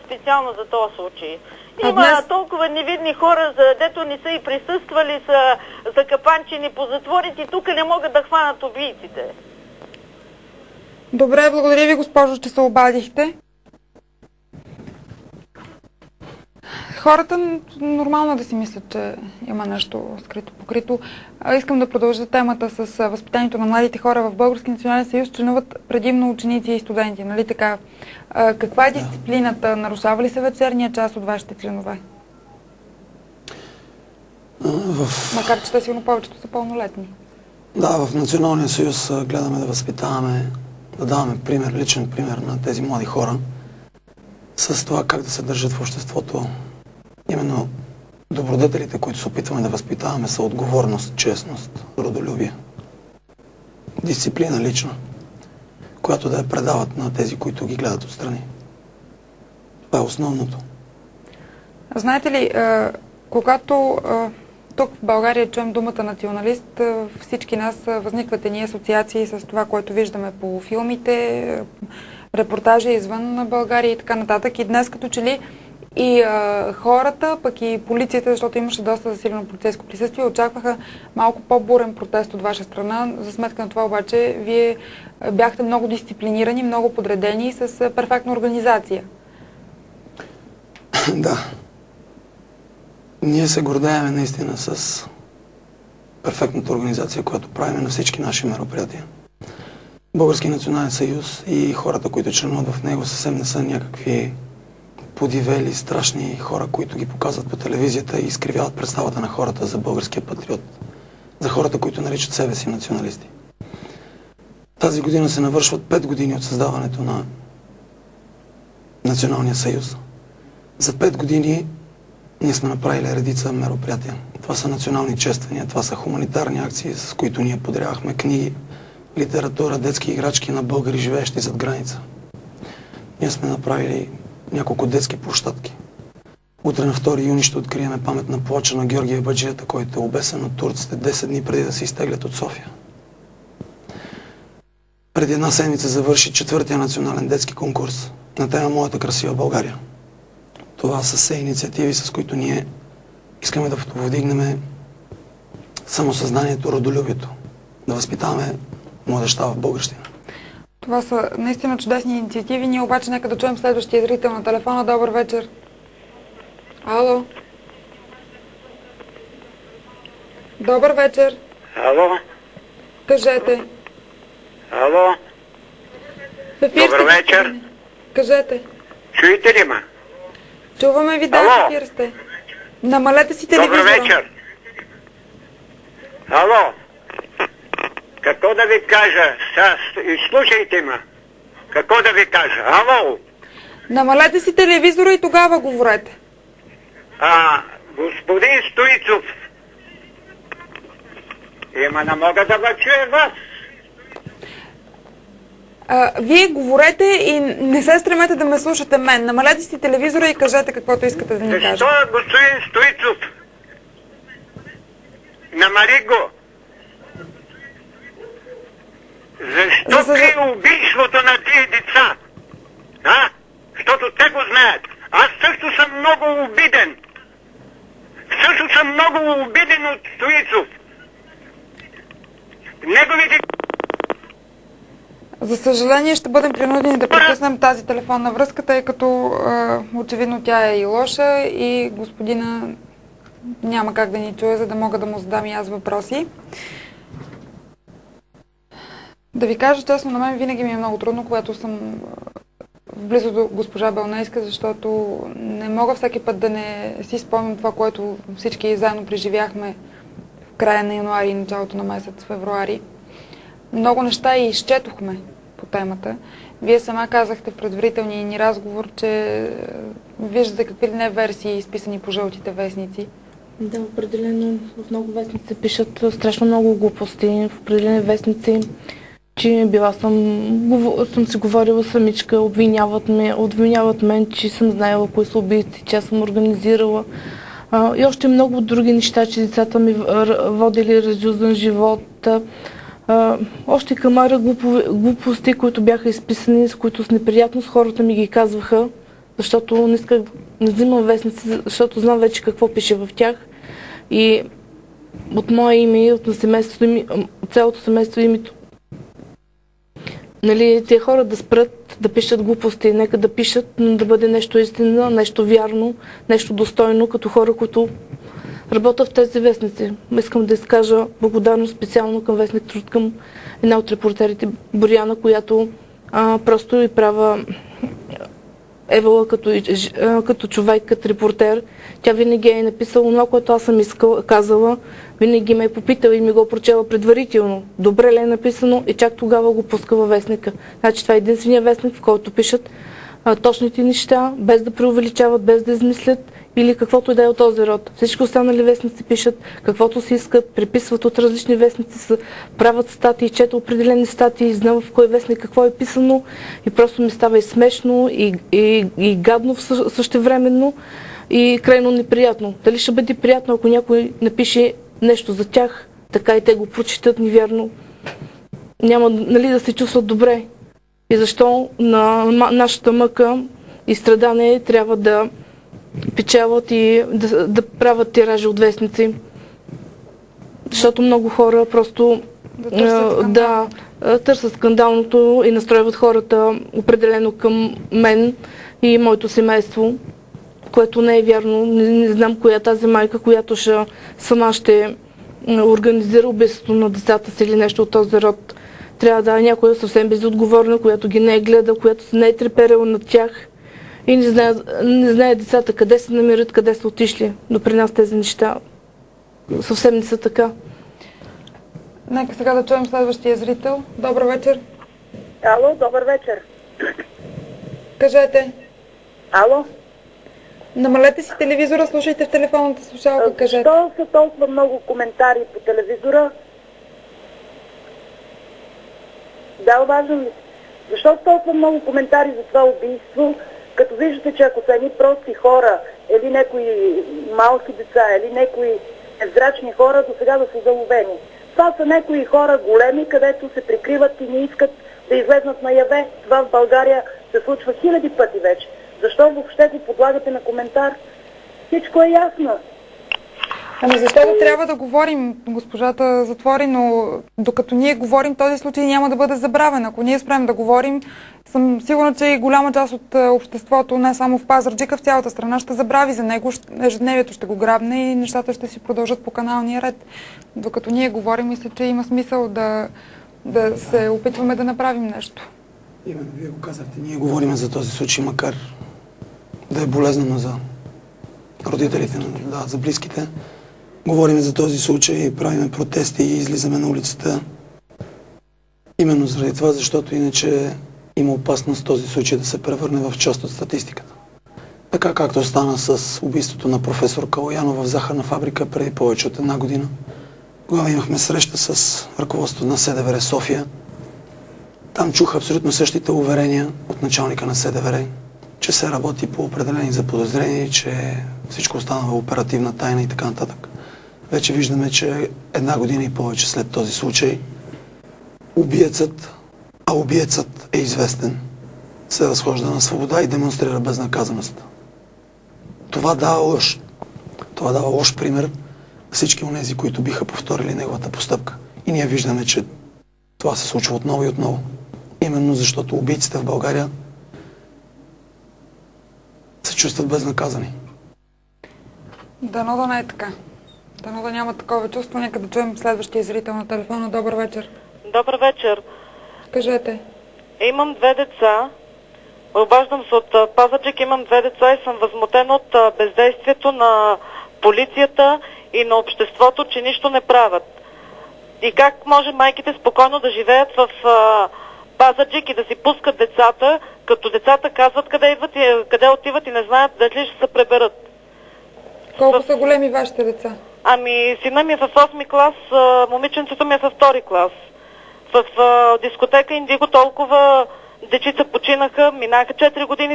специално за този случай. Има толкова невидни хора, дето не са и присъствали, са закапанчени по затворите и тук не могат да хванат убийците. Добре, благодаря ви, госпожо, че се обадихте. Хората нормално да си мислят, че има нещо скрито покрито. Искам да продължа темата с възпитанието на младите хора. В Български национален съюз членуват предимно ученици и студенти, нали така? Каква е дисциплината? Нарушава ли се вечерния час от вашите членове? Макар че те сигурно повечето са пълнолетни. Да, в Националния съюз гледаме да възпитаваме, да даваме пример, личен пример на тези млади хора с това как да се държат в обществото. Именно добродетелите, които се опитваме да възпитаваме, са отговорност, честност, родолюбие, дисциплина лична, която да я предават на тези, които ги гледат отстрани. Това е основното. Знаете ли, когато тук в България чуем думата националист, всички нас възникват едни асоциации с това, което виждаме по филмите, репортажи извън на България и така нататък. И днес като че ли и хората, пък и полицията, защото имаше доста засилено полицейско присъствие, очакваха малко по-бурен протест от ваша страна. За сметка на това обаче, вие бяхте много дисциплинирани, много подредени и с перфектна организация. Да. Ние се гордеем наистина с перфектната организация, която правим на всички наши мероприятия. Български национален съюз и хората, които членуват в него, съвсем не са някакви подивели, страшни хора, които ги показват по телевизията и изкривяват представата на хората за българския патриот, за хората, които наричат себе си националисти. Тази година се навършват 5 години от създаването на Националния съюз. За 5 години ние сме направили редица мероприятия. Това са национални чествания, това са хуманитарни акции, с които ние подарявахме книги, литература, детски играчки на българи, живеещи зад граница. Ние сме направили няколко детски площадки. Утре на 2 юни ще открием паметна плоча на Георгия Баджията, който е обесен от турците 10 дни преди да се изтеглят от София. Преди една седмица завърши 4-тия национален детски конкурс на тема Моята красива България. Това са все инициативи, с които ние искаме да повдигнем самосъзнанието, родолюбието, да възпитаваме младежта в българщина. Това са наистина чудесни инициативи. Ние обаче нека да чуем следващия зрител на телефона. Добър вечер. Ало. Добър вечер. Ало. Кажете. Ало. Добър вечер. Кажете. Чуете ли ма? Чуваме ви, да, в ефир сте. Намалете си телевизора. Добър вечер. Ало. Какво да ви кажа? Слушайте ма. Какво да ви кажа? Ало. Намалете си телевизора и тогава говорете. Господин Стоицов. Ема не мога да ва чуя вас. Вие говорете и не се стремете да ме слушате мен. Намалете си телевизора и кажете каквото искате да ни кажете. Защо, господин Стоицов? Намали го. Защо крие убийството на тия деца? Защото те го знаят. Аз също съм много обиден. Също съм много обиден от Стоицов. Неговите... За съжаление ще бъдем принудени да прекъснем тази телефонна връзка, тъй като очевидно тя е и лоша и господина няма как да ни чуе, за да мога да му задам и аз въпроси. Да ви кажа честно, на мен винаги ми е много трудно, когато съм близо до госпожа Белнейска, защото не мога всеки път да не си спомням това, което всички заедно преживяхме в края на януари и началото на месец февруари. Много неща и изчетохме по темата. Вие сама казахте в предварителния ни разговор, че виждате какви ли не версии, изписани по жълтите вестници. Да, определено в много вестници пишат страшно много глупости. В определени вестници, че съм си говорила самичка, обвиняват мен, че съм знаела кои са убийци, че аз съм организирала. И още много други неща, че децата ми водили разюздан живот. Още камара глупости, които бяха изписани, с които с неприятност хората ми ги казваха. защото не взимам вестници, защото знам вече какво пише в тях. И от мое име, от семейството ми, от цялото семейство името. Нали, тези хора да спрат да пишат глупости, нека да пишат, но да бъде нещо истина, нещо вярно, нещо достойно, като хора, които работят в тези вестници. Искам да изкажа благодарност специално към вестник Труд, към една от репортерите, Боряна, която просто и права Евала като човек, като репортер. Тя винаги е написала това, което аз съм казала, винаги ме е попитала и ми го прочела предварително. Добре ли е написано и чак тогава го пуска във вестника. Значи това е единствения вестник, в който пишат точните неща, без да преувеличават, без да измислят или каквото и да е от този род. Всички останали вестници пишат каквото си искат, преписват от различни вестници, правят статии, четат определени статии, знам в кой вестник какво е писано и просто ми става и смешно, и гадно същевременно и крайно неприятно. Дали ще бъде приятно, ако някой напише нещо за тях, така и те го прочитат невярно? Няма да се чувстват добре. И защо на нашата мъка и страдане трябва да печелят и да правят тиражи от вестници? Защото много хора просто търсят скандалното и настройват хората определено към мен и моето семейство, което не е вярно. Не знам коя тази майка, която сама ще организира убийството на децата си или нещо от този род. Трябва да е някоя съвсем безотговорна, която ги не е гледала, която не е треперела над тях и не знае децата къде се намират, къде са отишли. Но при нас тези неща съвсем не са така. Нека сега да чуем следващия зрител. Добър вечер. Ало, добър вечер. Кажете. Ало? Намалете си телевизора, слушайте в телефонната слушалка, кажете. Защо са толкова много коментари по телевизора? Да, обаждам ли? Защо са толкова много коментари за това убийство, като виждате, че ако са едни прости хора, или някои малки деца, или някои невзрачни хора, до сега да са заловени. Това са някои хора големи, където се прикриват и не искат да излезнат наяве. Това в България се случва хиляди пъти вече. Защо въобще го подлагате на коментар? Всичко е ясно. Ами защото трябва да говорим, госпожата затвори, но докато ние говорим, този случай няма да бъде забравен. Ако ние спрем да говорим, съм сигурна, че и голяма част от обществото, не само в Пазарджик, а в цялата страна ще забрави за него, ежедневието ще го грабне и нещата ще си продължат по каналния ред. Докато ние говорим, мисля, че има смисъл да се опитваме да направим нещо. Именно, вие го казахте. Ние говорим за този случай, макар да е болезнено за родителите, за близките. Говорим за този случай, правиме протести и излизаме на улицата. Именно заради това, защото иначе има опасност този случай да се превърне в част от статистиката. Така както стана с убийството на професор Калоянов в захарна фабрика преди повече от една година. Тогава имахме среща с ръководството на СДВР София. Там чух абсолютно същите уверения от началника на СДВР, че се работи по определени заподозрения, че всичко останало оперативна тайна и така нататък. Вече виждаме, че една година и повече след този случай убиецът е известен, се разхожда на свобода и демонстрира безнаказаност. Това дава лош пример на всички онези, които биха повторили неговата постъпка. И ние виждаме, че това се случва отново и отново. Именно защото убийците в България се чувстват безнаказани. Дано да не е така. Дано да няма такова чувство. Нека да чуем следващия зрител на телефона. Добър вечер. Добър вечер. Кажете. Имам 2 деца. Обаждам се от Пазарджик. Имам 2 деца и съм възмутена от бездействието на полицията и на обществото, че нищо не правят. И как може майките спокойно да живеят в Пазарджик и да си пускат децата, като децата казват къде отиват и не знаят дали ще се преберат. Колко са големи вашите деца? Ами, сина ми е в 8 клас, момиченцето ми е в 2 клас. В дискотека Индиго толкова дечица починаха, минаха 4 години.